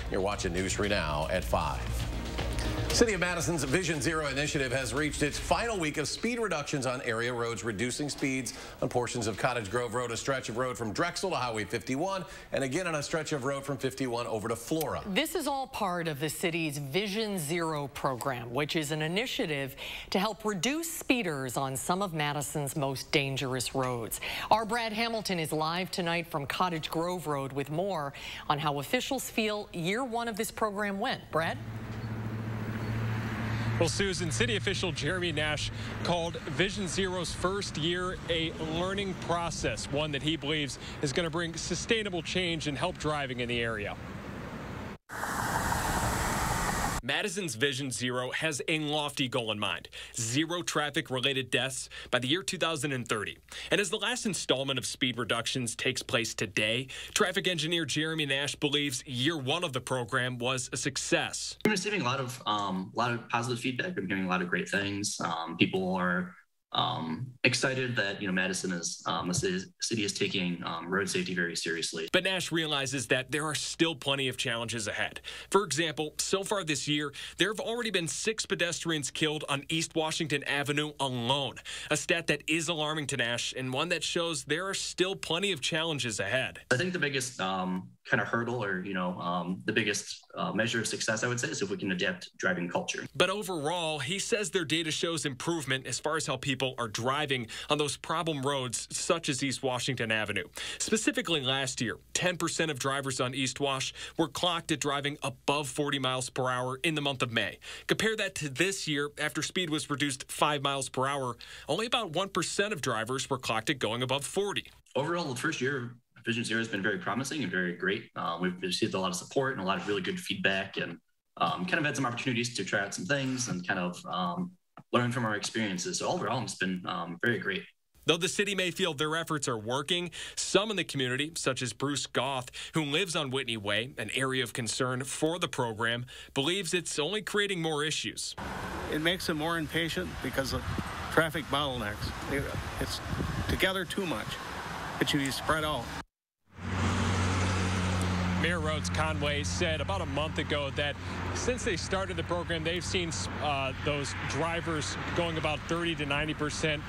You're watching News 3 Now at 5. City of Madison's Vision Zero initiative has reached its final week of speed reductions on area roads, reducing speeds on portions of Cottage Grove Road, a stretch of road from Drexel to Highway 51, and again on a stretch of road from 51 over to Flora. This is all part of the city's Vision Zero program, which is an initiative to help reduce speeders on some of Madison's most dangerous roads. Our Brad Hamilton is live tonight from Cottage Grove Road with more on how officials feel year one of this program went. Brad? Well, Susan, city official Jeremy Nash called Vision Zero's first year a learning process, one that he believes is going to bring sustainable change and help driving in the area. Madison's Vision Zero has a lofty goal in mind: zero traffic-related deaths by the year 2030. And as the last installment of speed reductions takes place today, traffic engineer Jeremy Nash believes year one of the program was a success. I'm receiving a lot of positive feedback. I'm hearing a lot of great things. People are excited that Madison is a city is taking road safety very seriously. But Nash realizes that there are still plenty of challenges ahead. For example, so far this year, there have already been 6 pedestrians killed on East Washington Avenue alone, a stat that is alarming to Nash and one that shows there are still plenty of challenges ahead. I think the biggest kind of hurdle, or the biggest measure of success, I would say, is if we can adapt driving culture. But overall, he says their data shows improvement as far as how people are driving on those problem roads such as East Washington Avenue. Specifically last year, 10% of drivers on East Wash were clocked at driving above 40 miles per hour in the month of May. Compare that to this year, after speed was reduced 5 miles per hour, only about 1% of drivers were clocked at going above 40. Overall, the first year, Vision Zero has been very promising and very great. We've received a lot of support and a lot of really good feedback, and kind of had some opportunities to try out some things and kind of learn from our experiences. So overall, it's been very great. Though the city may feel their efforts are working, some in the community, such as Bruce Goth, who lives on Whitney Way, an area of concern for the program, believes it's only creating more issues. It makes them more impatient because of traffic bottlenecks. It's together too much. It should be spread out. Mayor Rhodes Conway said about a month ago that since they started the program, they've seen those drivers going about 30 to 90%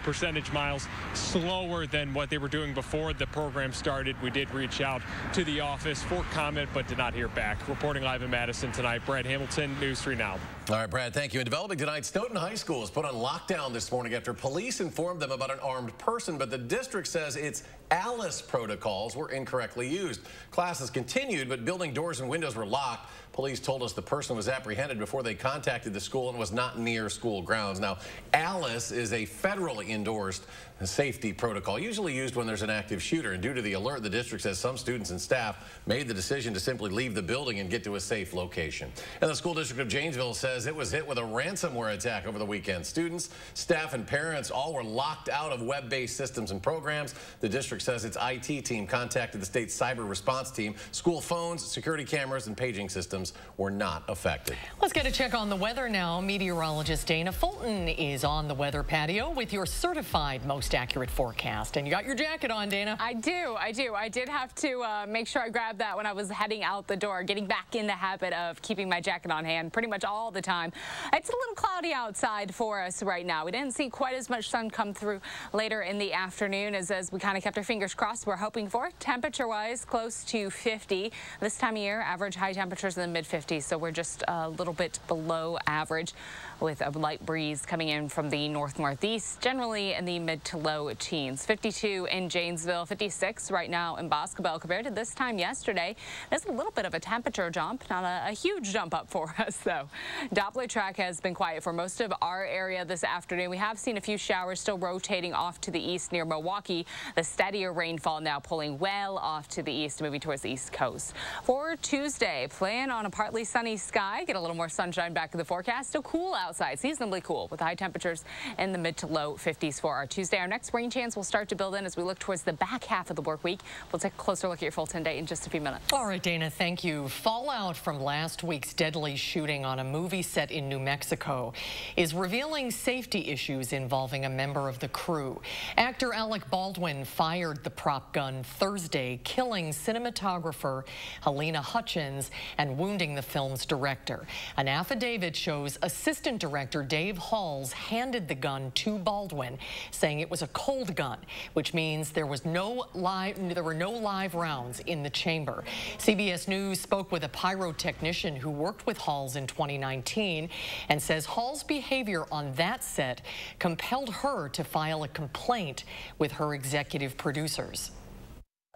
percentage miles slower than what they were doing before the program started. We did reach out to the office for comment, but did not hear back. Reporting live in Madison tonight, Brad Hamilton, News 3 Now. All right, Brad, thank you. In developing tonight, Stoughton High School was put on lockdown this morning after police informed them about an armed person, but the district says its Alice protocols were incorrectly used. Classes continued, but building doors and windows were locked. Police told us the person was apprehended before they contacted the school and was not near school grounds. Now, Alice is a federally endorsed safety protocol, usually used when there's an active shooter. And due to the alert, the district says some students and staff made the decision to simply leave the building and get to a safe location. And the school district of Janesville says it was hit with a ransomware attack over the weekend. Students, staff, and parents all were locked out of web-based systems and programs. The district says its IT team contacted the state's cyber response team. School phones, security cameras, and paging systems were not affected. Let's get a check on the weather now. Meteorologist Dana Fulton is on the weather patio with your certified most accurate forecast. And you got your jacket on, Dana. I do. I did have to make sure I grabbed that when I was heading out the door, getting back in the habit of keeping my jacket on hand pretty much all the time. It's a little cloudy outside for us right now. We didn't see quite as much sun come through later in the afternoon as we kind of kept our fingers crossed. We're hoping for temperature-wise close to 50. This time of year, average high temperatures in the mid-50s, so we're just a little bit below average with a light breeze coming in from the north-northeast, generally in the mid to low teens. 52 in Janesville, 56 right now in Boscobel. Compared to this time yesterday, there's a little bit of a temperature jump, not a huge jump up for us, though. Doppler track has been quiet for most of our area this afternoon. We have seen a few showers still rotating off to the east near Milwaukee. The steadier rainfall now pulling well off to the east, moving towards the east coast. For Tuesday, plan on a partly sunny sky, get a little more sunshine back in the forecast. Still cool outside, seasonably cool, with high temperatures in the mid to low 50s for our Tuesday. Our next rain chance will start to build in as we look towards the back half of the work week. We'll take a closer look at your full 10-day in just a few minutes. All right, Dana, thank you. Fallout from last week's deadly shooting on a movie set in New Mexico is revealing safety issues involving a member of the crew. Actor Alec Baldwin fired fired the prop gun Thursday, killing cinematographer Helena Hutchins and wounding the film's director. An affidavit shows Assistant Director Dave Halls handed the gun to Baldwin, saying it was a cold gun, which means there were no live rounds in the chamber. CBS News spoke with a pyrotechnician who worked with Halls in 2019 and says Hall's behavior on that set compelled her to file a complaint with her executive producers.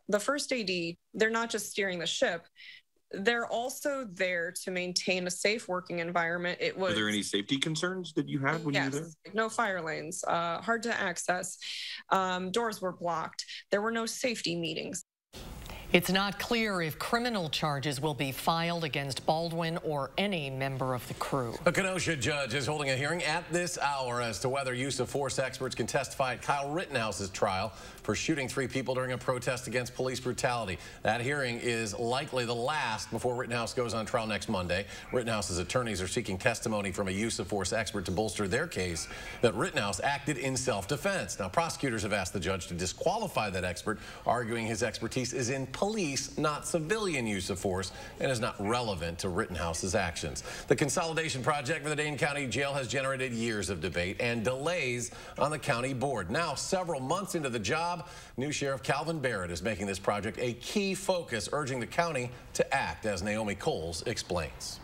The first AD, they're not just steering the ship, they're also there to maintain a safe working environment. Were there any safety concerns that you had when you were there? No fire lanes, hard to access, doors were blocked, there were no safety meetings. It's not clear if criminal charges will be filed against Baldwin or any member of the crew. A Kenosha judge is holding a hearing at this hour as to whether use of force experts can testify at Kyle Rittenhouse's trial for shooting 3 people during a protest against police brutality. That hearing is likely the last before Rittenhouse goes on trial next Monday. Rittenhouse's attorneys are seeking testimony from a use of force expert to bolster their case that Rittenhouse acted in self-defense. Now, prosecutors have asked the judge to disqualify that expert, arguing his expertise is in police, not civilian use of force, and is not relevant to Rittenhouse's actions. The consolidation project for the Dane County Jail has generated years of debate and delays on the county board. Now, several months into the job, new Sheriff Calvin Barrett is making this project a key focus, urging the county to act, as Naomi Coles explains.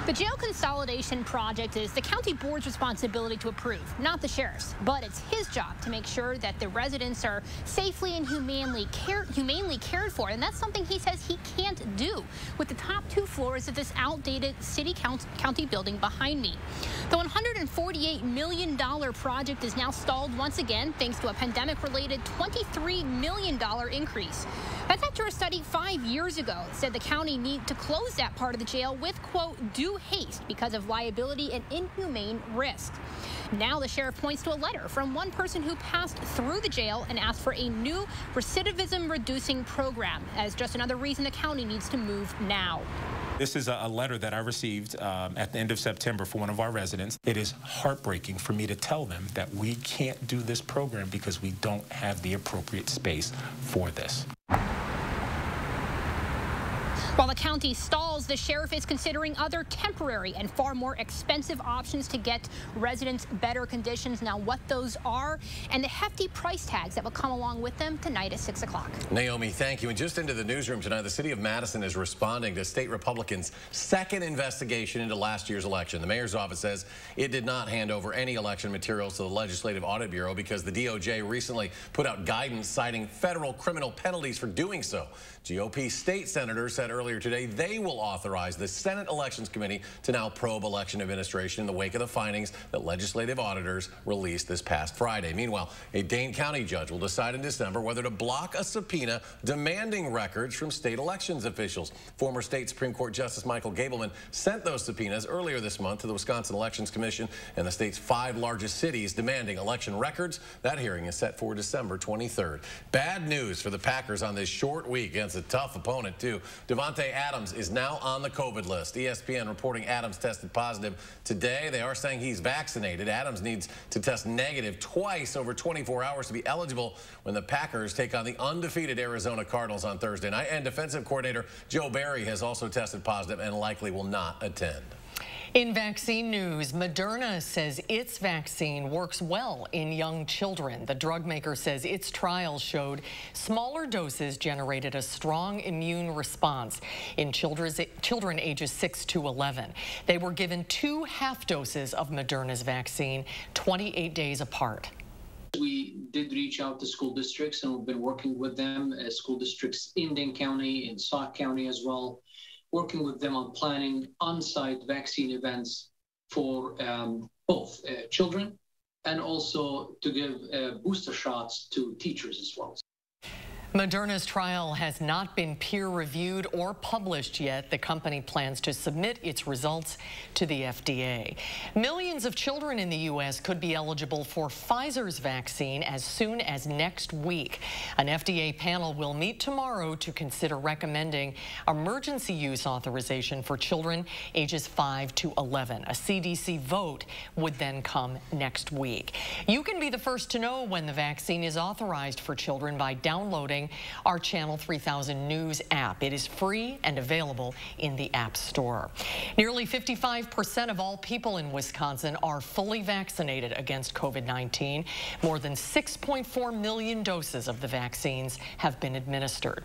The jail consolidation project is the county board's responsibility to approve, not the sheriff's. But it's his job to make sure that the residents are safely and humanely cared for. And that's something he says he can't do with the top 2 floors of this outdated city county building behind me. The $148 million project is now stalled once again, thanks to a pandemic-related $23 million increase. That's after a study 5 years ago said the county need to close that part of the jail with, quote, due haste because of liability and inhumane risk. Now the sheriff points to a letter from one person who passed through the jail and asked for a new recidivism-reducing program as just another reason the county needs to move now. This is a letter that I received at the end of September for one of our residents. It is heartbreaking for me to tell them that we can't do this program because we don't have the appropriate space for this. While the county stalls, the sheriff is considering other temporary and far more expensive options to get residents better conditions. Now, what those are and the hefty price tags that will come along with them tonight at 6 o'clock. Naomi, thank you. And just into the newsroom tonight, the city of Madison is responding to state Republicans' second investigation into last year's election. The mayor's office says it did not hand over any election materials to the Legislative Audit Bureau because the DOJ recently put out guidance citing federal criminal penalties for doing so. GOP state senators said earlier today they will authorize the Senate Elections Committee to now probe election administration in the wake of the findings that legislative auditors released this past Friday. Meanwhile, a Dane County judge will decide in December whether to block a subpoena demanding records from state elections officials. Former state Supreme Court Justice Michael Gableman sent those subpoenas earlier this month to the Wisconsin Elections Commission and the state's 5 largest cities demanding election records. That hearing is set for December 23rd. Bad news for the Packers on this short week against a tough opponent, too. Davante Adams is now on the COVID list. ESPN reporting Adams tested positive today. They are saying he's vaccinated. Adams needs to test negative twice over 24 hours to be eligible when the Packers take on the undefeated Arizona Cardinals on Thursday night. And defensive coordinator Joe Barry has also tested positive and likely will not attend. In vaccine news, Moderna says its vaccine works well in young children. The drug maker says its trials showed smaller doses generated a strong immune response in children ages 6 to 11. They were given 2 half doses of Moderna's vaccine 28 days apart. We did reach out to school districts, and we've been working with them as school districts in Dane County, in Sauk County as well, working with them on planning on-site vaccine events for both children and also to give booster shots to teachers as well. Moderna's trial has not been peer-reviewed or published yet. The company plans to submit its results to the FDA. Millions of children in the U.S. could be eligible for Pfizer's vaccine as soon as next week. An FDA panel will meet tomorrow to consider recommending emergency use authorization for children ages 5 to 11. A CDC vote would then come next week. You can be the first to know when the vaccine is authorized for children by downloading our Channel 3000 News app. It is free and available in the App Store. Nearly 55% of all people in Wisconsin are fully vaccinated against COVID-19. More than 6.4 million doses of the vaccines have been administered.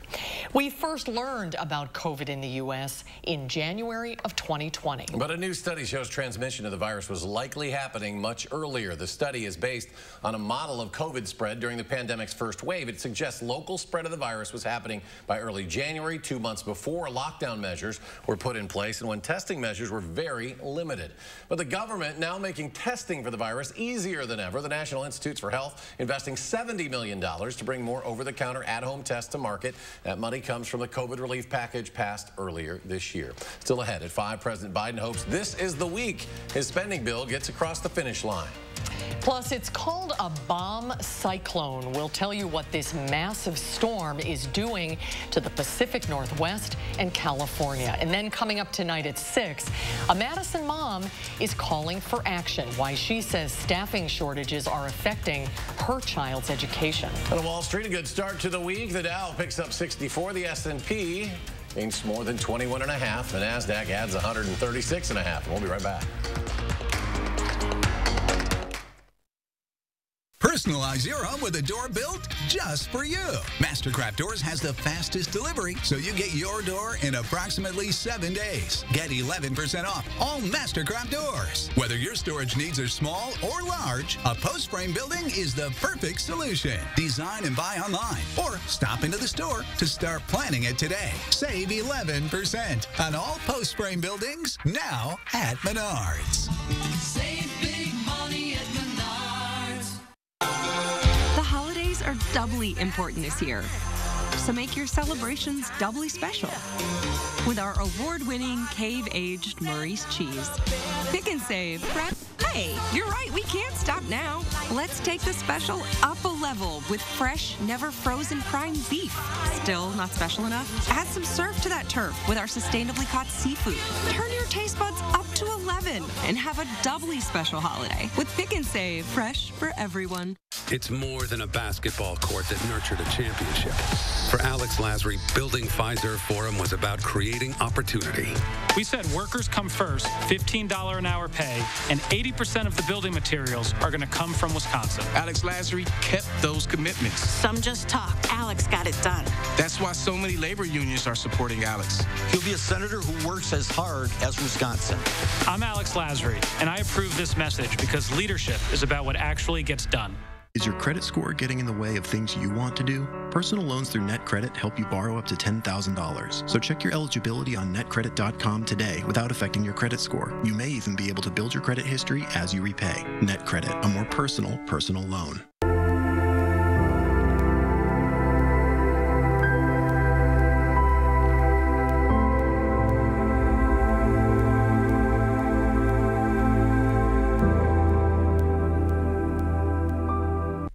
We first learned about COVID in the U.S. in January of 2020. But a new study shows transmission of the virus was likely happening much earlier. The study is based on a model of COVID spread during the pandemic's first wave. It suggests local spread of the virus was happening by early January, 2 months before lockdown measures were put in place and when testing measures were very limited. But the government now making testing for the virus easier than ever. The National Institutes for Health investing $70 million to bring more over-the-counter at-home tests to market. That money comes from the COVID relief package passed earlier this year. Still ahead at 5, President Biden hopes this is the week his spending bill gets across the finish line. Plus, it's called a bomb cyclone. We'll tell you what this massive storm is doing to the Pacific Northwest and California. And then coming up tonight at 6, a Madison mom is calling for action. Why she says staffing shortages are affecting her child's education. On Wall Street, a good start to the week. The Dow picks up 64. The S&P gains more than 21.5. The NASDAQ adds 136.5. We'll be right back. Personalize your home with a door built just for you. Mastercraft Doors has the fastest delivery, so you get your door in approximately 7 days. Get 11% off all Mastercraft doors. Whether your storage needs are small or large, a post frame building is the perfect solution. Design and buy online or stop into the store to start planning it today. Save 11% on all post frame buildings now at Menards. Save big money at Menards. The holidays are doubly important this year, so make your celebrations doubly special with our award-winning cave-aged Maurice cheese. Pick and save. Hey, you're right, we can't stop now. Let's take the special up a level with fresh, never frozen prime beef. Still not special enough? Add some surf to that turf with our sustainably caught seafood. Turn your taste buds up to 11 and have a doubly special holiday with Pick and Save, fresh for everyone. It's more than a basketball court that nurtured a championship. For Alex Lasry, building Pfizer Forum was about creating opportunity. We said workers come first, $15 an hour pay, and 80% of the building materials are going to come from Wisconsin. Alex Lasry kept those commitments. Some just talk. Alex got it done. That's why so many labor unions are supporting Alex. He'll be a senator who works as hard as Wisconsin. I'm Alex Lasry, and I approve this message because leadership is about what actually gets done. Is your credit score getting in the way of things you want to do? Personal loans through NetCredit help you borrow up to $10,000. So check your eligibility on netcredit.com today without affecting your credit score. You may even be able to build your credit history as you repay. NetCredit, a more personal loan.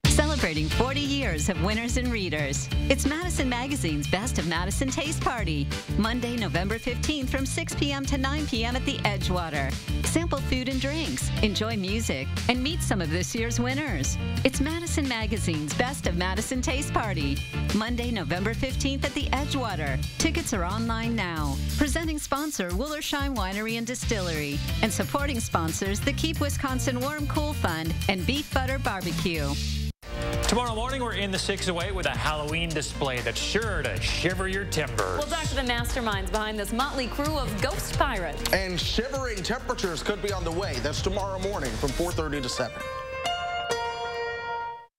Celebrating 40 years of winners and readers. It's Madison Magazine's Best of Madison Taste Party. Monday, November 15th from 6 p.m. to 9 p.m. at the Edgewater. Sample food and drinks, enjoy music, and meet some of this year's winners. It's Madison Magazine's Best of Madison Taste Party. Monday, November 15th at the Edgewater. Tickets are online now. Presenting sponsor, Willersheim Winery and Distillery. And supporting sponsors, the Keep Wisconsin Warm Cool Fund and Beef Butter Barbecue. Tomorrow morning, we're in the 608 with a Halloween display that's sure to shiver your timbers. We'll talk to the masterminds behind this motley crew of ghost pirates. And shivering temperatures could be on the way. That's tomorrow morning from 4:30 to 7.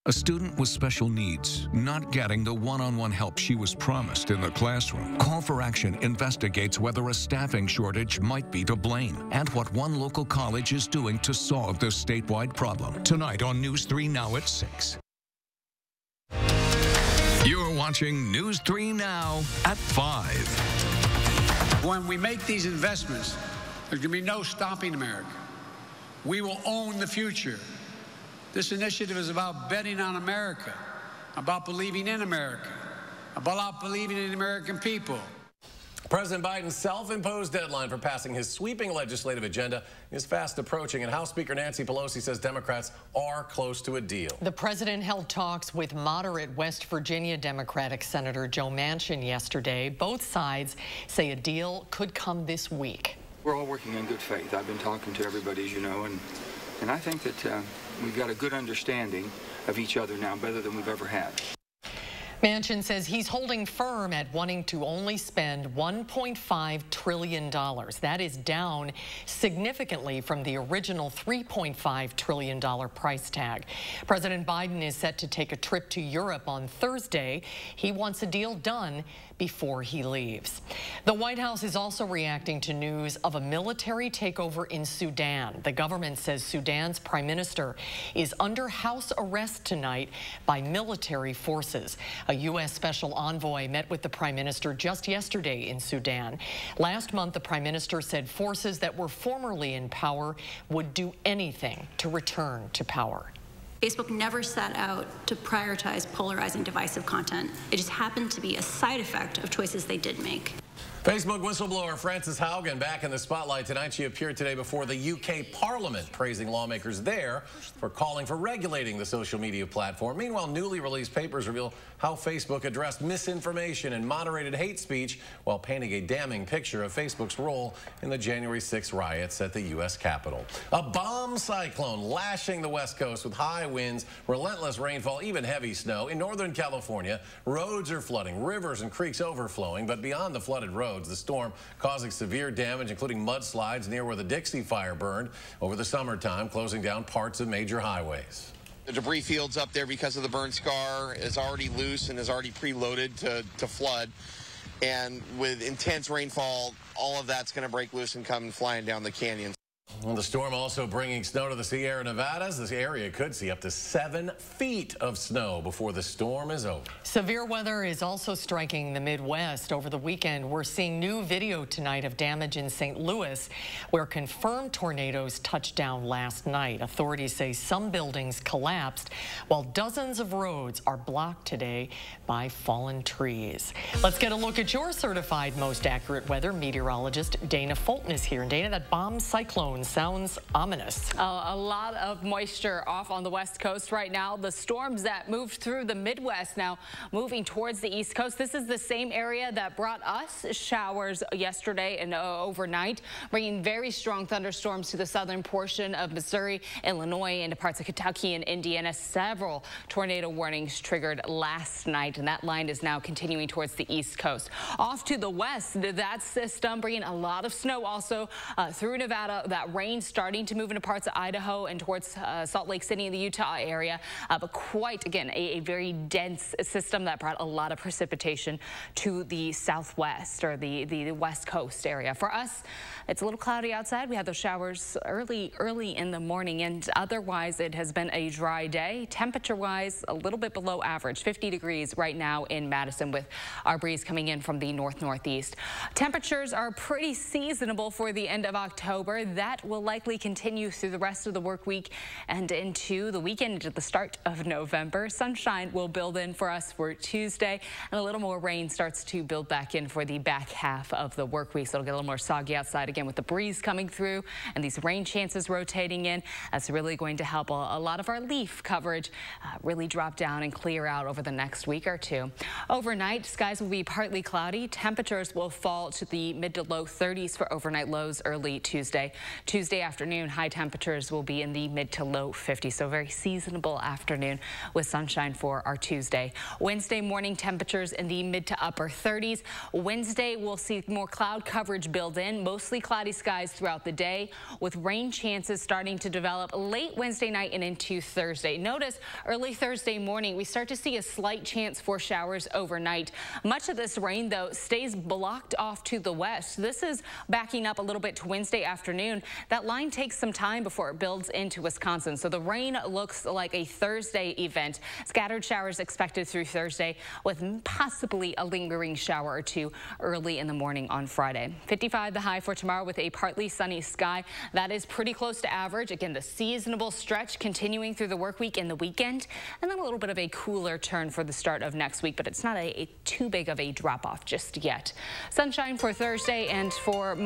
A student with special needs, not getting the one-on-one help she was promised in the classroom. Call for Action investigates whether a staffing shortage might be to blame and what one local college is doing to solve this statewide problem. Tonight on News 3 Now at 6. You're watching News 3 Now at 5. When we make these investments, there's going to be no stopping America. We will own the future. This initiative is about betting on America, about believing in America, about believing in the American people. President Biden's self-imposed deadline for passing his sweeping legislative agenda is fast approaching, and House Speaker Nancy Pelosi says Democrats are close to a deal. The president held talks with moderate West Virginia Democratic Senator Joe Manchin yesterday. Both sides say a deal could come this week. We're all working in good faith. I've been talking to everybody, as you know, and I think that we've got a good understanding of each other now, better than we've ever had. Manchin says he's holding firm at wanting to only spend $1.5 trillion. That is down significantly from the original $3.5 trillion price tag. President Biden is set to take a trip to Europe on Thursday. He wants a deal done before he leaves. The White House is also reacting to news of a military takeover in Sudan. The government says Sudan's prime minister is under house arrest tonight by military forces. A U.S. special envoy met with the prime minister just yesterday in Sudan. Last month, the prime minister said forces that were formerly in power would do anything to return to power. Facebook never set out to prioritize polarizing divisive content. It just happened to be a side effect of choices they did make. Facebook whistleblower Frances Haugen back in the spotlight tonight. She appeared today before the UK Parliament, praising lawmakers there for calling for regulating the social media platform. Meanwhile, newly released papers reveal how Facebook addressed misinformation and moderated hate speech while painting a damning picture of Facebook's role in the January 6 riots at the U.S. Capitol. A bomb cyclone lashing the West Coast with high winds, relentless rainfall, even heavy snow. In Northern California, roads are flooding, rivers and creeks overflowing, but beyond the flooded roads, the storm causing severe damage, including mudslides near where the Dixie Fire burned over the summertime, closing down parts of major highways. The debris fields up there because of the burn scar is already loose and is already preloaded to flood. And with intense rainfall, all of that's going to break loose and come flying down the canyon. And the storm also bringing snow to the Sierra Nevadas. This area could see up to 7 feet of snow before the storm is over. Severe weather is also striking the Midwest over the weekend. We're seeing new video tonight of damage in St. Louis, where confirmed tornadoes touched down last night. Authorities say some buildings collapsed, while dozens of roads are blocked today by fallen trees. Let's get a look at your certified most accurate weather. Meteorologist Dana Fulton is here. And Dana, that bomb cyclone sounds ominous. A lot of moisture off on the West Coast right now. The storms that moved through the Midwest now moving towards the East Coast. This is the same area that brought us showers yesterday and overnight, bringing very strong thunderstorms to the southern portion of Missouri, Illinois, into parts of Kentucky and Indiana. Several tornado warnings triggered last night, and that line is now continuing towards the East Coast. Off to the west, that system bringing a lot of snow also through Nevada. That rain starting to move into parts of Idaho and towards Salt Lake City in the Utah area, but quite, again, a very dense system that brought a lot of precipitation to the southwest or the West Coast area. For us, it's a little cloudy outside. We had those showers early in the morning, and otherwise it has been a dry day. Temperature-wise, a little bit below average, 50 degrees right now in Madison, with our breeze coming in from the north-northeast. Temperatures are pretty seasonable for the end of October. That will likely continue through the rest of the work week and into the weekend, into the start of November. Sunshine will build in for us for Tuesday, and a little more rain starts to build back in for the back half of the work week. So it'll get a little more soggy outside again with the breeze coming through and these rain chances rotating in. That's really going to help a lot of our leaf coverage really drop down and clear out over the next week or two. Overnight, skies will be partly cloudy. Temperatures will fall to the mid to low 30s for overnight lows early Tuesday. Tuesday afternoon, high temperatures will be in the mid to low 50s, so very seasonable afternoon with sunshine for our Tuesday. Wednesday morning, temperatures in the mid to upper 30s. Wednesday, we'll see more cloud coverage build in, mostly cloudy skies throughout the day, with rain chances starting to develop late Wednesday night and into Thursday. Notice early Thursday morning, we start to see a slight chance for showers overnight. Much of this rain, though, stays blocked off to the west. This is backing up a little bit to Wednesday afternoon. that line takes some time before it builds into Wisconsin. So the rain looks like a Thursday event. Scattered showers expected through Thursday with possibly a lingering shower or two early in the morning on Friday. 55 the high for tomorrow with a partly sunny sky. That is pretty close to average. Again, the seasonable stretch continuing through the work week and the weekend, and then a little bit of a cooler turn for the start of next week, but it's not a too big of a drop-off just yet. Sunshine for Thursday and for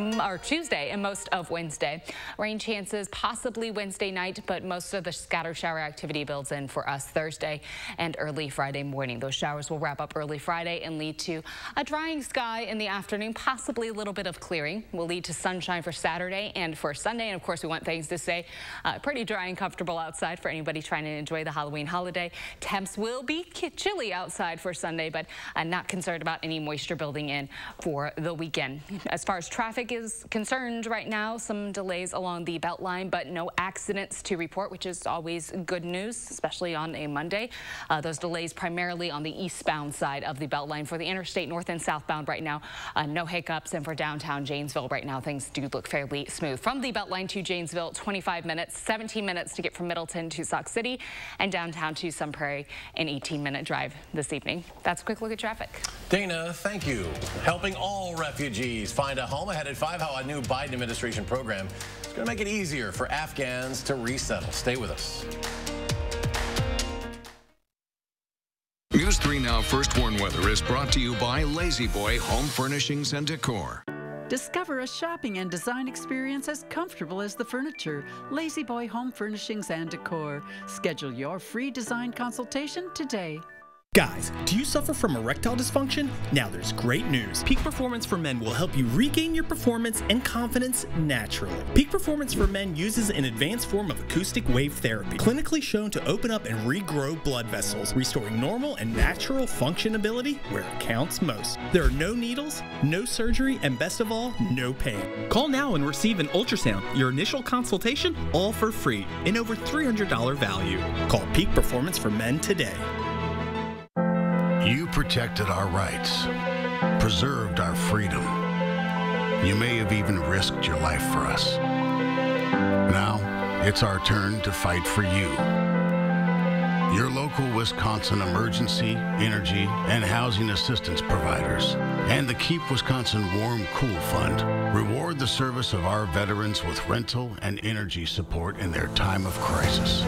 Tuesday and most of Wednesday. Rain chances possibly Wednesday night, but most of the scattered shower activity builds in for us Thursday and early Friday morning. Those showers will wrap up early Friday and lead to a drying sky in the afternoon, possibly a little bit of clearing. Will lead to sunshine for Saturday and for Sunday. And of course, we want things to stay pretty dry and comfortable outside for anybody trying to enjoy the Halloween holiday. Temps will be chilly outside for Sunday, but I'm not concerned about any moisture building in for the weekend. As far as traffic is concerned right now, some delays along the Beltline, but no accidents to report, which is always good news, especially on a Monday. Those delays primarily on the eastbound side of the Beltline. For the interstate north and southbound right now, no hiccups. And for downtown Janesville right now, things do look fairly smooth. From the Beltline to Janesville, 25 minutes, 17 minutes to get from Middleton to Sauk City, and downtown to Sun Prairie, an 18-minute drive this evening. That's a quick look at traffic. Dana, thank you. Helping all refugees find a home. Ahead at 5, how a new Biden administration program is going to make it easier for Afghans to resettle. Stay with us. News 3 Now First Warn Weather is brought to you by Lazy Boy Home Furnishings and Decor. Discover a shopping and design experience as comfortable as the furniture. Lazy Boy Home Furnishings and Decor. Schedule your free design consultation today. Guys, do you suffer from erectile dysfunction? Now there's great news. Peak Performance for Men will help you regain your performance and confidence naturally. Peak Performance for Men uses an advanced form of acoustic wave therapy, clinically shown to open up and regrow blood vessels, restoring normal and natural functionability where it counts most. There are no needles, no surgery, and best of all, no pain. Call now and receive an ultrasound, your initial consultation, all for free, and over $300 value. Call Peak Performance for Men today. You protected our rights, preserved our freedom. You may have even risked your life for us. Now, it's our turn to fight for you. Your local Wisconsin emergency, energy, and housing assistance providers, and the Keep Wisconsin Warm Cool Fund reward the service of our veterans with rental and energy support in their time of crisis.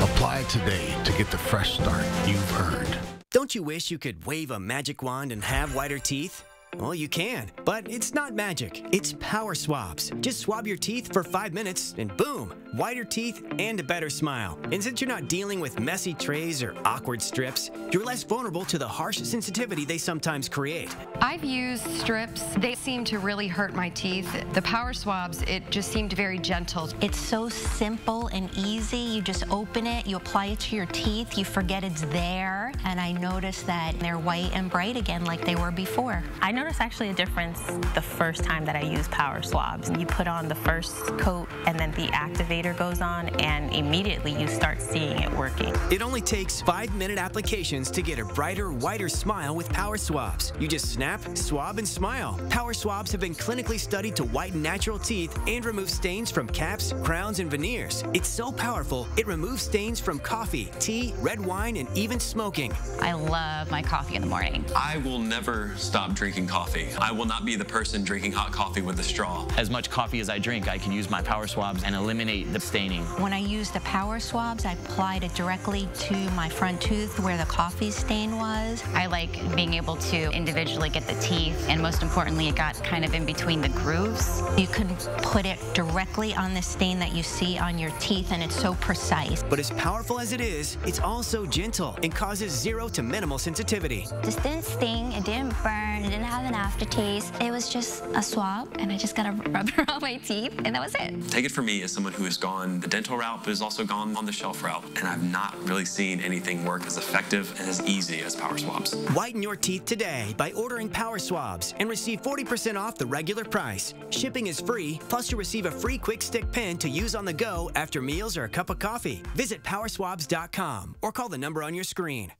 Apply today to get the fresh start you've earned. Don't you wish you could wave a magic wand and have whiter teeth? Well, you can, but it's not magic. It's power swabs. Just swab your teeth for 5 minutes and boom, whiter teeth and a better smile. And since you're not dealing with messy trays or awkward strips, you're less vulnerable to the harsh sensitivity they sometimes create. I've used strips. They seem to really hurt my teeth. The power swabs, it just seemed very gentle. It's so simple and easy. You just open it, you apply it to your teeth, you forget it's there, and I noticed that they're white and bright again like they were before. I noticed actually a difference the first time that I used power swabs. You put on the first coat and then the activator goes on and immediately you start seeing it working. It only takes 5-minute applications to get a brighter, whiter smile with power swabs. You just snap, swab, and smile. Power swabs have been clinically studied to whiten natural teeth and remove stains from caps, crowns, and veneers. It's so powerful, it removes stains from coffee, tea, red wine, and even smoking. I love my coffee in the morning. I will never stop drinking coffee. I will not be the person drinking hot coffee with a straw. As much coffee as I drink, I can use my power swabs and eliminate the staining. When I use the power swabs, I applied it directly to my front tooth where the coffee stain was. I like being able to individually get the teeth, and most importantly, it got kind of in between the grooves. You can put it directly on the stain that you see on your teeth, and it's so precise. But as powerful as it is, it's also gentle and causes 0 to minimal sensitivity. This didn't sting, it didn't burn, it didn't have an aftertaste. It was just a swab, and I just got to rub it on my teeth, and that was it. Take it from me as someone who has gone the dental route, but has also gone on the shelf route, and I've not really seen anything work as effective and as easy as power swabs. Whiten your teeth today by ordering power swabs and receive 40% off the regular price. Shipping is free, plus you'll receive a free quick stick pen to use on the go after meals or a cup of coffee. Visit powerswabs.com or call the number on your screen.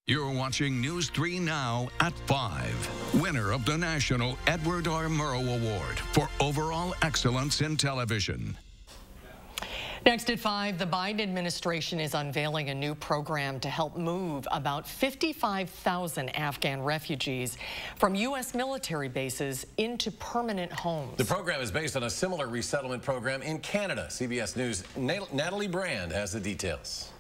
You're watching News 3 Now at 5. Winner of the National Edward R. Murrow Award for Overall Excellence in Television. Next at 5, the Biden administration is unveiling a new program to help move about 55,000 Afghan refugees from U.S. military bases into permanent homes. The program is based on a similar resettlement program in Canada. CBS News' Natalie Brand has the details.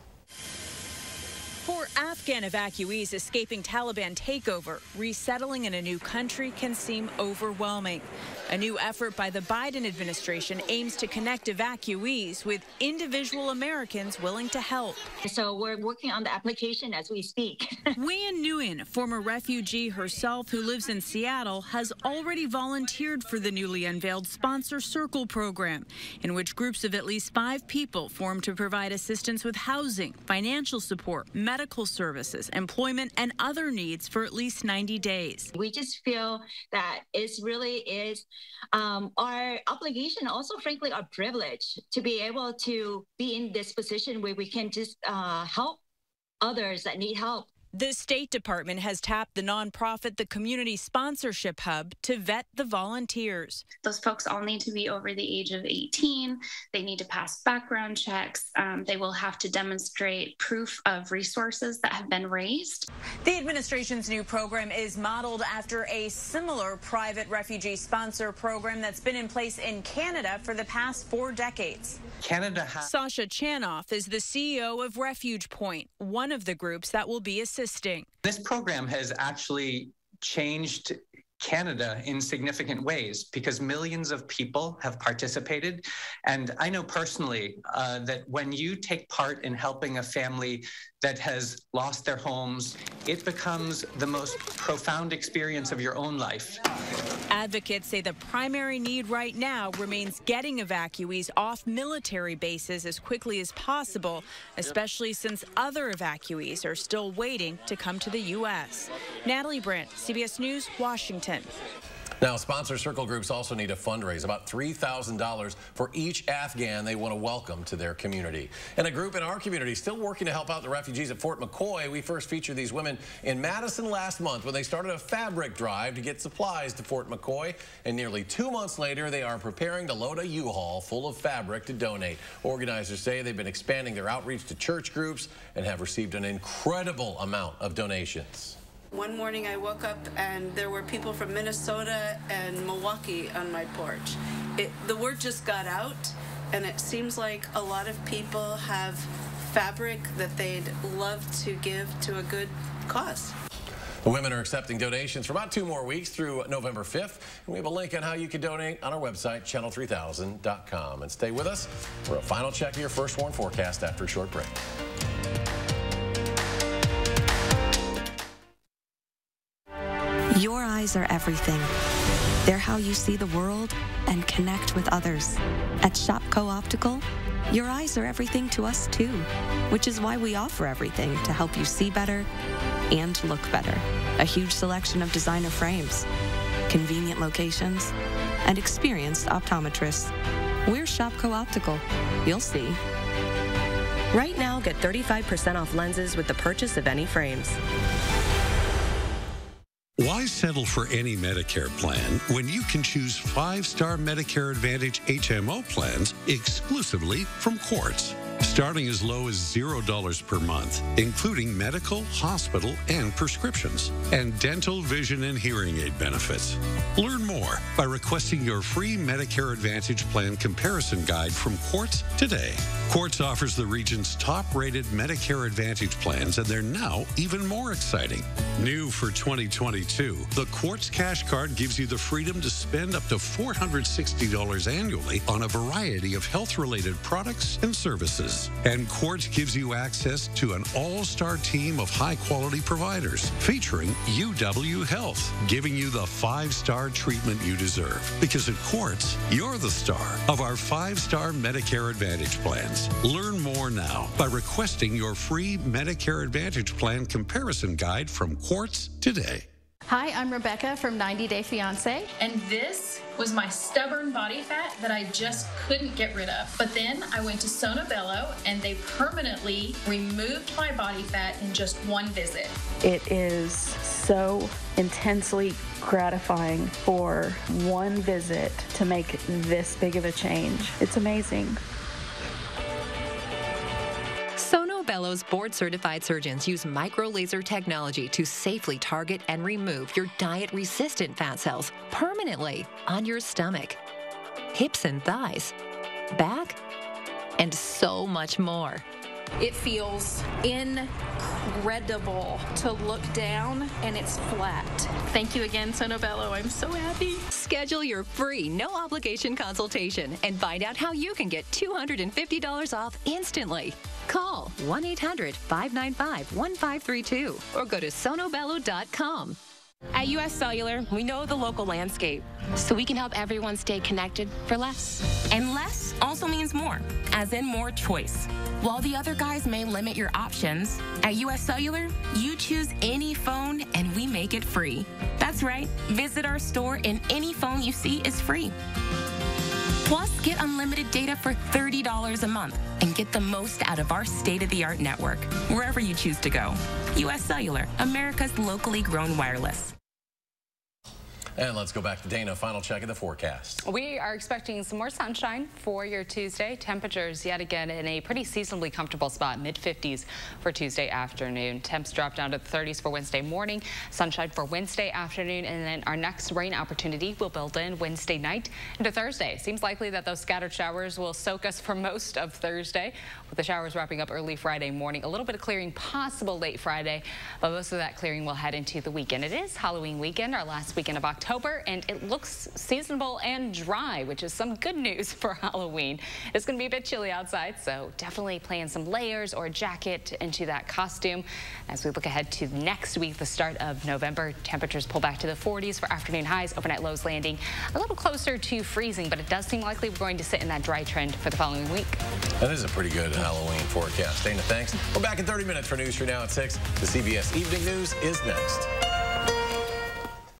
For Afghan evacuees escaping Taliban takeover, resettling in a new country can seem overwhelming. A new effort by the Biden administration aims to connect evacuees with individual Americans willing to help. So we're working on the application as we speak. Nguyen Nguyen, former refugee herself who lives in Seattle, has already volunteered for the newly unveiled Sponsor Circle program, in which groups of at least 5 people form to provide assistance with housing, financial support, medical services, employment, and other needs for at least 90 days. We just feel that it really is our obligation, also frankly our privilege, to be able to be in this position where we can just help others that need help. The State Department has tapped the nonprofit The Community Sponsorship Hub to vet the volunteers. Those folks all need to be over the age of 18. They need to pass background checks. They will have to demonstrate proof of resources that have been raised. The administration's new program is modeled after a similar private refugee sponsor program that's been in place in Canada for the past 4 decades. Sasha Chanoff is the CEO of Refuge Point, one of the groups that will be assisting. This program has actually changed Canada in significant ways because millions of people have participated. And I know personally that when you take part in helping a family that has lost their homes, it becomes the most profound experience of your own life. Advocates say the primary need right now remains getting evacuees off military bases as quickly as possible, especially since other evacuees are still waiting to come to the U.S. Natalie Brandt, CBS News, Washington. Now, sponsor circle groups also need to fundraise about $3,000 for each Afghan they want to welcome to their community. And a group in our community still working to help out the refugees at Fort McCoy. We first featured these women in Madison last month when they started a fabric drive to get supplies to Fort McCoy. And nearly 2 months later, they are preparing to load a U-Haul full of fabric to donate. Organizers say they've been expanding their outreach to church groups and have received an incredible amount of donations. One morning I woke up and there were people from Minnesota and Milwaukee on my porch. The word just got out, and it seems like a lot of people have fabric that they'd love to give to a good cause. The women are accepting donations for about 2 more weeks through November 5th. And we have a link on how you can donate on our website, channel3000.com. And stay with us for a final check of your First Warn forecast after a short break. Your eyes are everything. They're how you see the world and connect with others. At Shopco Optical, your eyes are everything to us too, which is why we offer everything to help you see better and look better. A huge selection of designer frames, convenient locations, and experienced optometrists. We're Shopco Optical. You'll see. Right now, get 35% off lenses with the purchase of any frames. Why settle for any Medicare plan when you can choose 5-star Medicare Advantage HMO plans exclusively from Quartz? Starting as low as $0 per month, including medical, hospital, and prescriptions, and dental, vision, and hearing aid benefits. Learn more by requesting your free Medicare Advantage plan comparison guide from Quartz today. Quartz offers the region's top-rated Medicare Advantage plans, and they're now even more exciting. New for 2022, the Quartz Cash Card gives you the freedom to spend up to $460 annually on a variety of health-related products and services. And Quartz gives you access to an all-star team of high-quality providers featuring UW Health, giving you the 5-star treatment you deserve. Because at Quartz, you're the star of our 5-star Medicare Advantage plans. Learn more now by requesting your free Medicare Advantage plan comparison guide from Quartz today. Hi, I'm Rebecca from 90 Day Fiancé. And this was my stubborn body fat that I just couldn't get rid of. But then I went to Sono Bello and they permanently removed my body fat in just one visit. It is so intensely gratifying for one visit to make this big of a change. It's amazing. Sono Bello's board-certified surgeons use micro-laser technology to safely target and remove your diet-resistant fat cells permanently on your stomach, hips and thighs, back, and so much more. It feels incredible to look down and it's flat. Thank you again, Sono Bello. I'm so happy. Schedule your free, no-obligation consultation and find out how you can get $250 off instantly. Call 1-800-595-1532 or go to sonobello.com. At U.S. Cellular, we know the local landscape, so we can help everyone stay connected for less. And less also means more, as in more choice. While the other guys may limit your options, at U.S. Cellular, you choose any phone and we make it free. That's right. Visit our store and any phone you see is free. Plus, get unlimited data for $30 a month and get the most out of our state-of-the-art network, wherever you choose to go. U.S. Cellular, America's locally grown wireless. And let's go back to Dana. Final check of the forecast. We are expecting some more sunshine for your Tuesday. Temperatures yet again in a pretty seasonably comfortable spot, mid-50s for Tuesday afternoon. Temps drop down to the 30s for Wednesday morning, sunshine for Wednesday afternoon, and then our next rain opportunity will build in Wednesday night into Thursday. Seems likely that those scattered showers will soak us for most of Thursday, with the showers wrapping up early Friday morning. A little bit of clearing possible late Friday, but most of that clearing will head into the weekend. It is Halloween weekend, our last weekend of October, and it looks seasonable and dry, which is some good news for Halloween. It's going to be a bit chilly outside, so definitely plan some layers or a jacket into that costume. As we look ahead to next week, the start of November, temperatures pull back to the 40s for afternoon highs, overnight lows landing a little closer to freezing, but it does seem likely we're going to sit in that dry trend for the following week. That is a pretty good Halloween forecast. Dana, thanks. We're back in 30 minutes for News 3 Now at 6. The CBS Evening News is next.